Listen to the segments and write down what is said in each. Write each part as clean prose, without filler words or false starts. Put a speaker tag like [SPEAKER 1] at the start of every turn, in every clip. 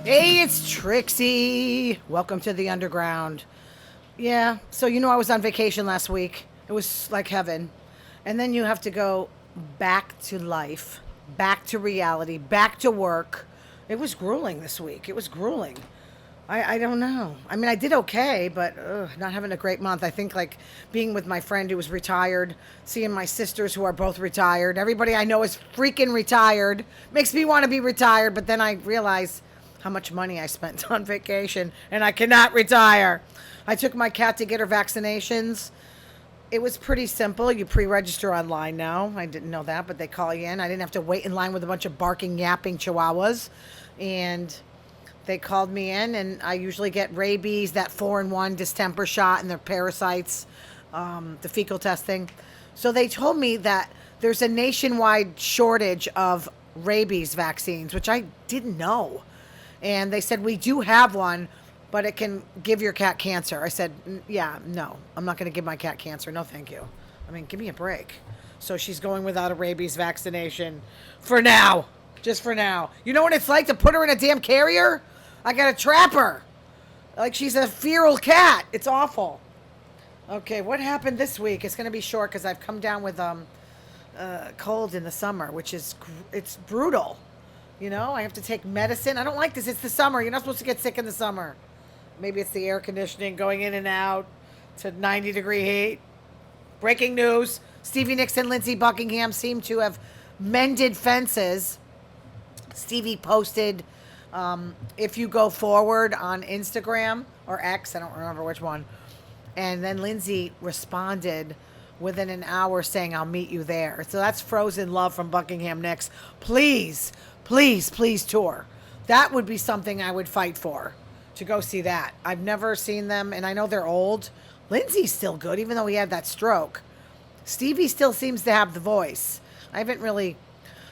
[SPEAKER 1] Hey, it's Trixie. Welcome to the underground. Yeah, so I was on vacation last week. It was like heaven. And then you have to go back to life, back to reality, back to work. It was grueling this week. It was grueling. I don't know. I mean, I did okay, but not having a great month. I think like being with my friend who was retired, seeing my sisters who are both retired, everybody I know is freaking retired, makes me want to be retired. But then I realize how much money I spent on vacation and I cannot retire. I took my cat to get her vaccinations. It was pretty simple. You pre-register online now. I didn't know that, but they call you in. I didn't have to wait in line with a bunch of barking, yapping chihuahuas. And they called me in, and I usually get rabies, that 4-in-1 distemper shot, and their parasites, the fecal testing. So they told me that there's a nationwide shortage of rabies vaccines, which I didn't know. And they said, we do have one, but it can give your cat cancer. I said, yeah, no, I'm not going to give my cat cancer. No, thank you. I mean, give me a break. So she's going without a rabies vaccination for now. Just for now. You know what it's like to put her in a damn carrier? I got to trap her. Like she's a feral cat. It's awful. Okay, what happened this week? It's going to be short because I've come down with cold in the summer, which is it's brutal. I have to take medicine. I don't like this. It's the summer. You're not supposed to get sick in the summer. Maybe it's the air conditioning going in and out to 90-degree heat. Breaking news. Stevie Nicks and Lindsey Buckingham seem to have mended fences. Stevie posted, if you go forward on Instagram or X, I don't remember which one. And then Lindsay responded within an hour saying, I'll meet you there. So that's frozen love from Buckingham Nicks. Please, please, please tour. That would be something I would fight for, to go see that. I've never seen them, and I know they're old. Lindsay's still good, even though he had that stroke. Stevie still seems to have the voice. I haven't really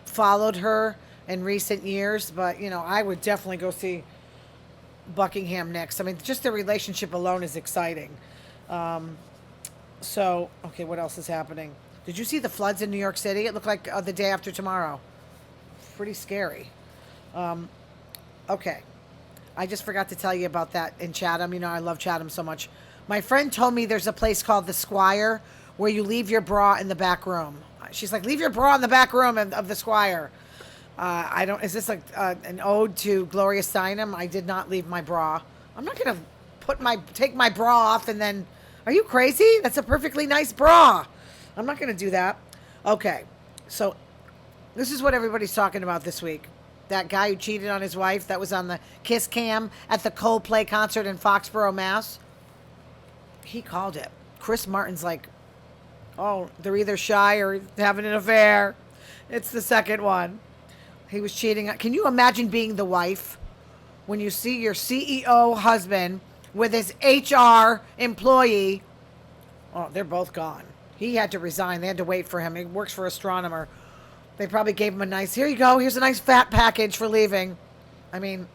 [SPEAKER 1] followed her in recent years, but I would definitely go see Buckingham Nicks. I mean, just the relationship alone is exciting. Okay, what else is happening? Did you see the floods in New York City? It looked like the day after tomorrow. Pretty scary. Okay, I just forgot to tell you about that in Chatham. I love Chatham so much. My friend told me there's a place called the Squire where you leave your bra in the back room. She's like, leave your bra in the back room of the Squire. Is this like an ode to Gloria Steinem? I did not leave my bra. I'm not going to take my bra off and then, are you crazy? That's a perfectly nice bra. I'm not going to do that. Okay. So this is what everybody's talking about this week. That guy who cheated on his wife that was on the kiss cam at the Coldplay concert in Foxborough, Mass. He called it. Chris Martin's like, oh, they're either shy or having an affair. It's the second one. He was cheating. Can you imagine being the wife when you see your CEO husband with his HR employee? Oh, they're both gone. He had to resign. They had to wait for him. He works for Astronomer. They probably gave him a nice, here you go, here's a nice fat package for leaving. I mean,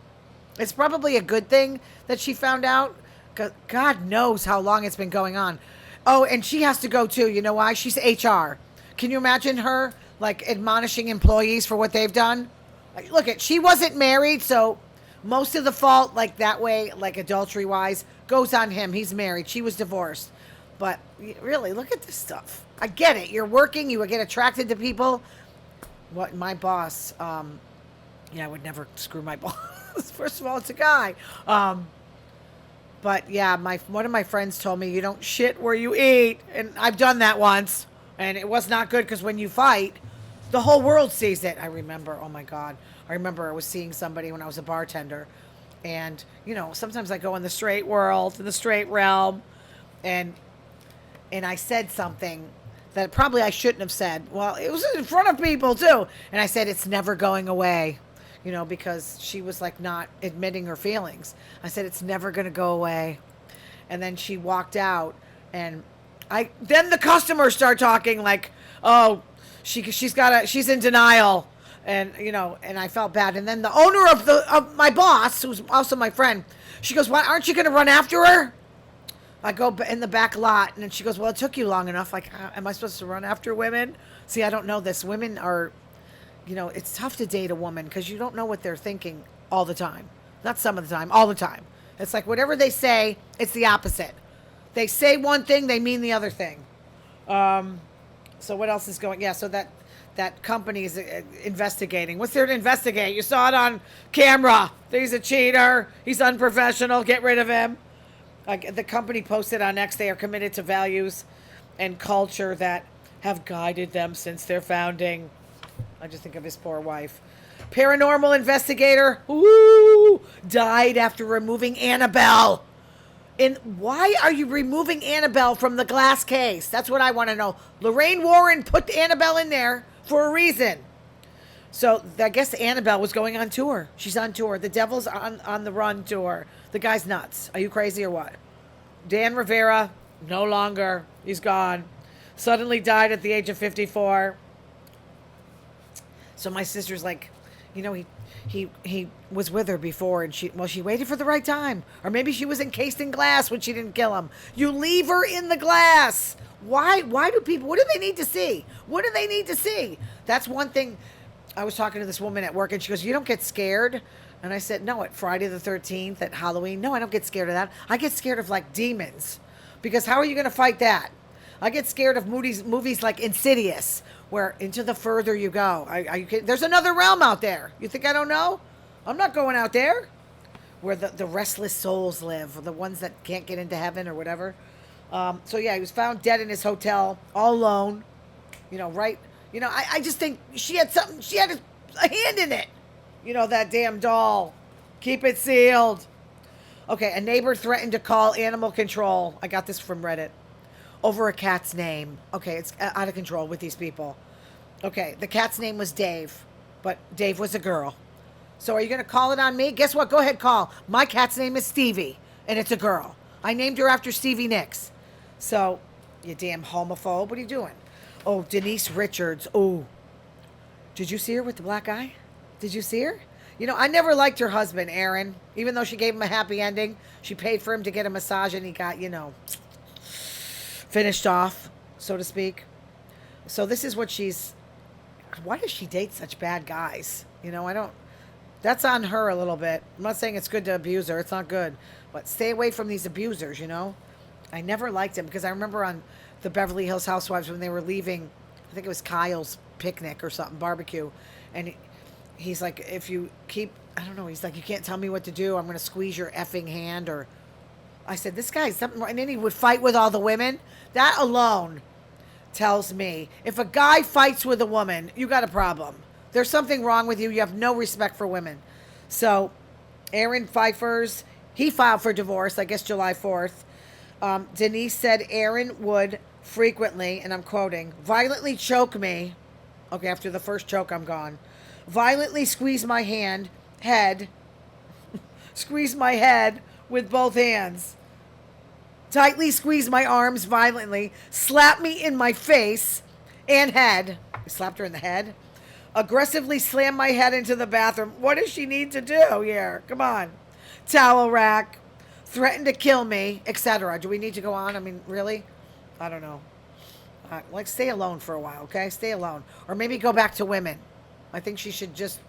[SPEAKER 1] it's probably a good thing that she found out, because God knows how long it's been going on. Oh, and she has to go too. You know why? She's HR. Can you imagine her like admonishing employees for what they've done? Like, look, she wasn't married, so most of the fault, like that way, like adultery wise, goes on him. He's married. She was divorced. But really, look at this stuff. I get it. You're working. You would get attracted to people. What my boss, I would never screw my boss. First of all, it's a guy. But yeah, one of my friends told me you don't shit where you eat, and I've done that once, and it was not good because when you fight, the whole world sees it. I remember, oh my God, I was seeing somebody when I was a bartender, and sometimes I go in the straight world, in the straight realm, and I said something that probably I shouldn't have said. Well, it was in front of people too. And I said, it's never going away, because she was like not admitting her feelings. I said, it's never going to go away. And then she walked out, and then the customers start talking like, oh, she's in denial. And, and I felt bad. And then the owner of my boss, who's also my friend, she goes, why aren't you going to run after her? I go in the back lot, and then she goes, well, it took you long enough. Like, am I supposed to run after women? See, I don't know this. Women are, it's tough to date a woman because you don't know what they're thinking all the time. Not some of the time, all the time. It's like whatever they say, it's the opposite. They say one thing, they mean the other thing. So what else is going? Yeah, so that company is investigating. What's there to investigate? You saw it on camera. He's a cheater. He's unprofessional. Get rid of him. The company posted on X, they are committed to values and culture that have guided them since their founding. I just think of his poor wife. Paranormal investigator, died after removing Annabelle. And why are you removing Annabelle from the glass case? That's what I want to know. Lorraine Warren put Annabelle in there for a reason. So I guess Annabelle was going on tour. She's on tour. The Devil's on the Run tour. The guy's nuts. Are you crazy or what? Dan Rivera, no longer. He's gone. Suddenly died at the age of 54. So my sister's like, he was with her before, and she waited for the right time. Or maybe she was encased in glass when she didn't kill him. You leave her in the glass. Why do people, what do they need to see? What do they need to see? That's one thing. I was talking to this woman at work, and she goes, you don't get scared? And I said, no, at Friday the 13th, at Halloween. No, I don't get scared of that. I get scared of, like, demons. Because how are you going to fight that? I get scared of movies like Insidious, where into the further you go. There's another realm out there. You think I don't know? I'm not going out there. Where the restless souls live, or the ones that can't get into heaven or whatever. So, yeah, he was found dead in his hotel, all alone. Right? I just think she had something, she had a hand in it. That damn doll. Keep it sealed. Okay, a neighbor threatened to call animal control. I got this from Reddit. Over a cat's name. Okay, it's out of control with these people. Okay, the cat's name was Dave, but Dave was a girl. So are you going to call it on me? Guess what? Go ahead, call. My cat's name is Stevie, and it's a girl. I named her after Stevie Nicks. So, you damn homophobe. What are you doing? Oh, Denise Richards. Oh, did you see her with the black eye? Did you see her? I never liked her husband, Aaron. Even though she gave him a happy ending, she paid for him to get a massage, and he got, finished off, so to speak. So this is what why does she date such bad guys? That's on her a little bit. I'm not saying it's good to abuse her. It's not good. But stay away from these abusers, I never liked him because I remember on the Beverly Hills Housewives when they were leaving, I think it was Kyle's picnic or something, barbecue. And he's like, if you keep, I don't know, he's like, you can't tell me what to do. I'm going to squeeze your effing hand. Or I said, this guy's something wrong. And then he would fight with all the women. That alone tells me if a guy fights with a woman, you got a problem. There's something wrong with you. You have no respect for women. So Aaron Pfeiffer's, he filed for divorce, I guess July 4th. Denise said Aaron would frequently, and I'm quoting, violently choke me. Okay, after the first choke, I'm gone. Violently squeeze my head with both hands. Tightly squeeze my arms violently. Slap me in my face and head. He slapped her in the head. Aggressively slam my head into the bathroom. What does she need to do here? Come on. Towel rack. Threatened to kill me, etc. Do we need to go on? I mean, really? I don't know. Stay alone for a while, okay? Stay alone. Or maybe go back to women. I think she should just,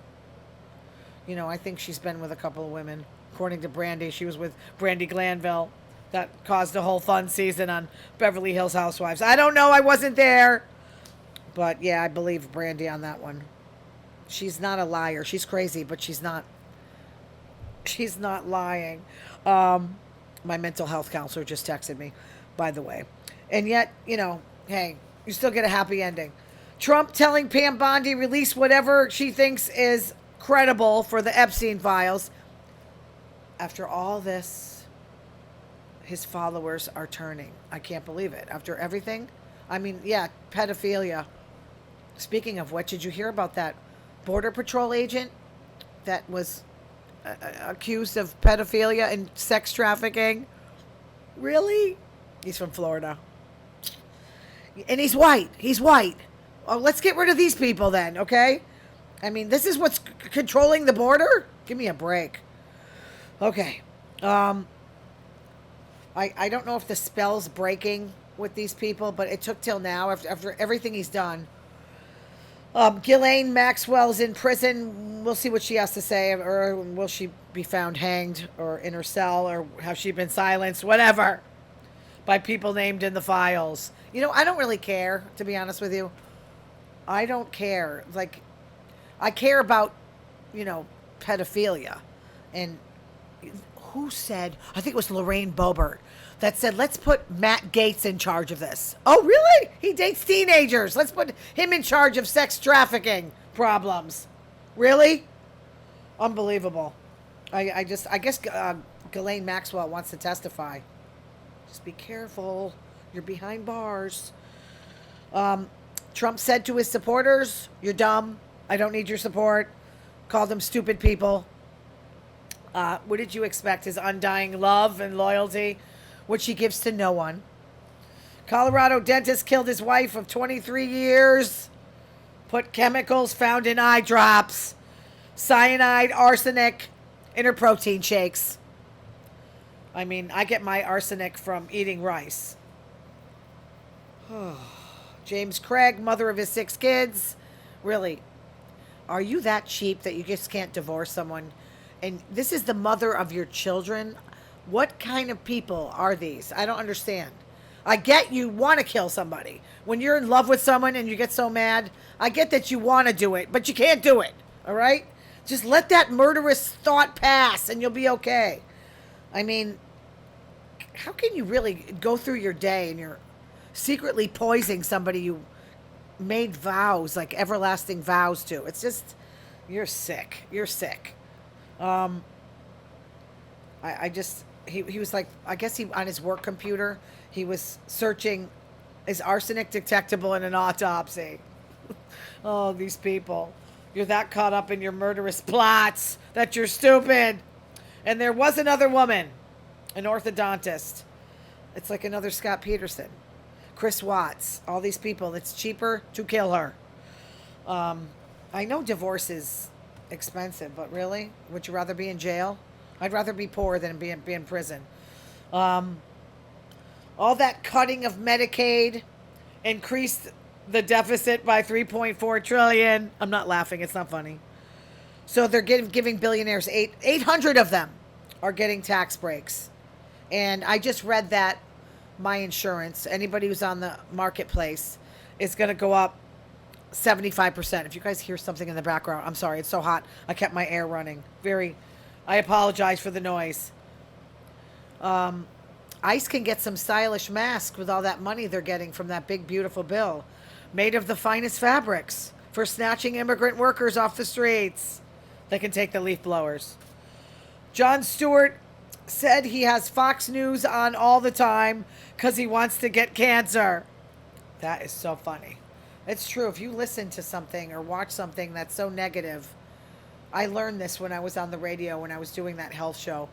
[SPEAKER 1] I think she's been with a couple of women. According to Brandy, she was with Brandy Glanville. That caused a whole fun season on Beverly Hills Housewives. I don't know. I wasn't there. But, yeah, I believe Brandy on that one. She's not a liar. She's crazy, but she's not lying. My mental health counselor just texted me, by the way. And yet, hey, you still get a happy ending. Trump telling Pam Bondi release whatever she thinks is credible for the Epstein files. After all this, his followers are turning. I can't believe it. After everything. I mean, yeah, pedophilia. Speaking of which, did you hear about that Border Patrol agent that was accused of pedophilia and sex trafficking? Really? He's from Florida. And he's white. Oh, let's get rid of these people then, okay? I mean, this is what's controlling the border? Give me a break. Okay. I don't know if the spell's breaking with these people, but it took till now, after everything he's done. Ghislaine Maxwell's in prison. We'll see what she has to say, or will she be found hanged or in her cell, or have she been silenced, whatever, by people named in the files. I don't really care, to be honest with you. I don't care. Like, I care about, pedophilia. And who said, I think it was Lorraine Boebert, that said, let's put Matt Gaetz in charge of this. Oh, really? He dates teenagers. Let's put him in charge of sex trafficking problems. Really? Unbelievable. I guess Ghislaine Maxwell wants to testify. Just be careful. You're behind bars. Trump said to his supporters, you're dumb. I don't need your support. Called them stupid people. What did you expect? His undying love and loyalty, which he gives to no one. Colorado dentist killed his wife of 23 years. Put chemicals found in eye drops, cyanide, arsenic, in her protein shakes. I mean, I get my arsenic from eating rice. James Craig, mother of his 6 kids. Really, are you that cheap that you just can't divorce someone? And this is the mother of your children? What kind of people are these? I don't understand. I get you want to kill somebody. When you're in love with someone and you get so mad, I get that you want to do it, but you can't do it. All right? Just let that murderous thought pass and you'll be okay. I mean, how can you really go through your day and you're secretly poisoning somebody you made vows, like everlasting vows to? It's just, you're sick. You're sick. He was like, I guess he, on his work computer, he was searching, is arsenic detectable in an autopsy? Oh, these people. You're that caught up in your murderous plots that you're stupid. And there was another woman, an orthodontist. It's like another Scott Peterson. Chris Watts, all these people. It's cheaper to kill her. I know divorce is expensive, but really? Would you rather be in jail? I'd rather be poor than be in prison. All that cutting of Medicaid increased the deficit by $3.4 trillion. I'm not laughing. It's not funny. So they're giving billionaires 800 of them are getting tax breaks. And I just read that my insurance, anybody who's on the marketplace, is going to go up 75%. If you guys hear something in the background, I'm sorry. It's so hot. I kept my air running. I apologize for the noise. ICE can get some stylish masks with all that money they're getting from that big, beautiful bill, made of the finest fabrics for snatching immigrant workers off the streets. They can take the leaf blowers. Jon Stewart said he has Fox News on all the time because he wants to get cancer. That is so funny. It's true. If you listen to something or watch something that's so negative, I learned this when I was on the radio, when I was doing that health show.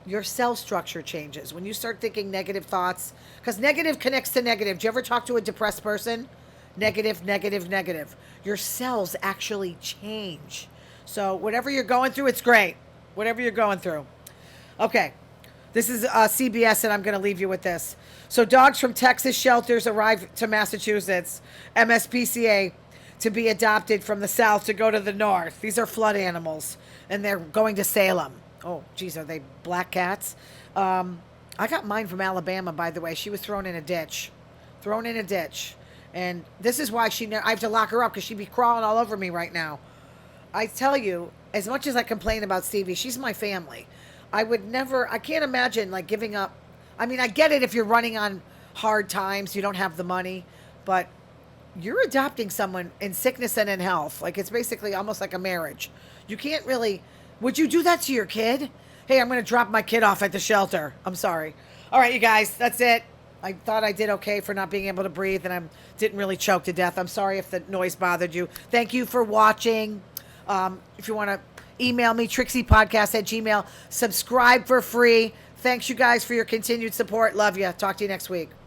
[SPEAKER 1] Your cell structure changes when you start thinking negative thoughts, because negative connects to negative. Do you ever talk to a depressed person? Negative, negative, negative. Your cells actually change. So whatever you're going through, it's great. Whatever you're going through. Okay. This is CBS, and I'm going to leave you with this. So dogs from Texas shelters arrive to Massachusetts, MSPCA, to be adopted from the south to go to the north. These are flood animals, and they're going to Salem. Oh, geez, are they black cats? I got mine from Alabama, by the way. She was thrown in a ditch. And this is why I have to lock her up, because she'd be crawling all over me right now. I tell you, as much as I complain about Stevie, she's my family. I can't imagine, like, giving up. I mean, I get it if you're running on hard times, you don't have the money, but you're adopting someone in sickness and in health. Like, it's basically almost like a marriage. You can't really. Would you do that to your kid? Hey, I'm going to drop my kid off at the shelter. I'm sorry. All right, you guys, that's it. I thought I did okay for not being able to breathe, and I didn't really choke to death. I'm sorry if the noise bothered you. Thank you for watching. If you want to email me, TRIXXI'Podcast@gmail.com. Subscribe for free. Thanks, you guys, for your continued support. Love you. Talk to you next week.